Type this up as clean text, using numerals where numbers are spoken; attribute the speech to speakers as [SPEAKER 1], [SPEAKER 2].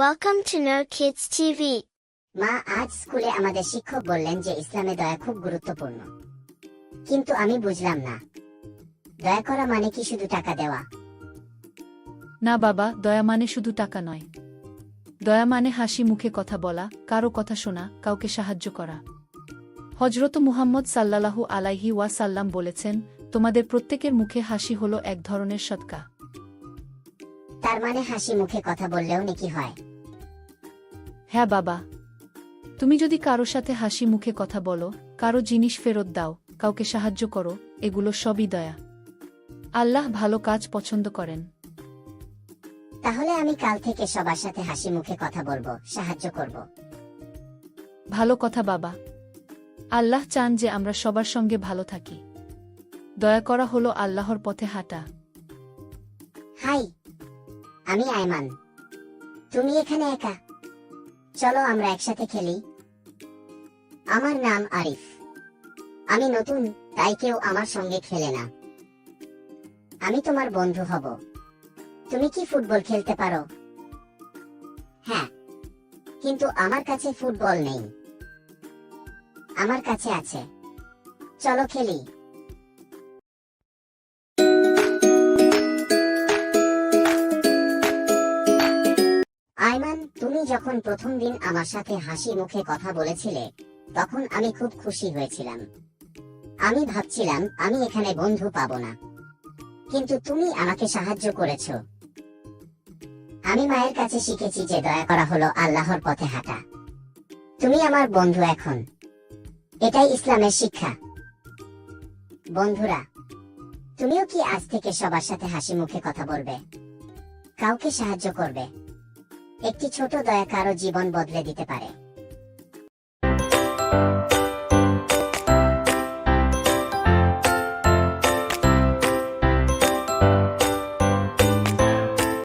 [SPEAKER 1] Welcome to No Kids TV.
[SPEAKER 2] মা, আজ স্কুলে আমাদের শিক্ষক বললেন যে ইসলামে দয়া খুব গুরুত্বপূর্ণ। কিন্তু আমি বুঝলাম না, দয়া করা মানে কি শুধু টাকা দেওয়া?
[SPEAKER 3] না বাবা, দয়া মানে শুধু টাকা নয়। দয়া মানে হাসি মুখে কথা বলা, কারো কথা শোনা, কাউকে সাহায্য করা। হজরত মুহাম্মদ সাল্লাল্লাহু আলাইহি ওয়াসাল্লাম বলেছেন, তোমাদের প্রত্যেকের মুখে হাসি হলো এক ধরনের সদকা।
[SPEAKER 2] তার মানে হাসি মুখে কথা বললেও নেকি হয়?
[SPEAKER 3] হ্যাঁ বাবা, তুমি যদি কারো সাথে হাসি মুখে কথা বলো, কারো জিনিস ফেরত দাও, কাউকে সাহায্য করো, এগুলো সবই দয়া। আল্লাহ ভালো কাজ পছন্দ করেন।
[SPEAKER 2] তাহলে আমি কাল থেকে সবার সাথে হাসি মুখে কথা বলবো, সাহায্য করব।
[SPEAKER 3] ভালো কথা বাবা। আল্লাহ চান যে আমরা সবার সঙ্গে ভালো থাকি। দয়া করা হলো আল্লাহর পথে হাঁটা।
[SPEAKER 2] হাই, আমি আয়মান। তুমি এখানে একা? চলো আমরা একসাথে খেলি। আমার নাম আরিফ। আমি নতুন, তাই কেউ আমার সঙ্গে খেলে না। আমি তোমার বন্ধু হব। তুমি কি ফুটবল খেলতে পারো? হ্যাঁ, কিন্তু আমার কাছে ফুটবল নেই। আমার কাছে আছে, চলো খেলি। আয়মান, তুমি যখন প্রথম দিন আমার সাথে হাসি মুখে কথা বলেছিলে, তখন আমি খুব খুশি হয়েছিলাম। আমি ভাবছিলাম আমি এখানে বন্ধু পাবো না, কিন্তু তুমি আমাকে সাহায্য করেছো। আমি মায়ের কাছে শিখেছি যে দয়া করা হলো আল্লাহর পথে হাঁটা। তুমি আমার বন্ধু এখন। এটাই ইসলামের শিক্ষা। বন্ধুরা, তুমিও কি আজ থেকে সবার সাথে হাসি মুখে কথা বলবে? কাউকে সাহায্য করবে? একটি ছোট দয়া কারো জীবন বদলে দিতে পারে।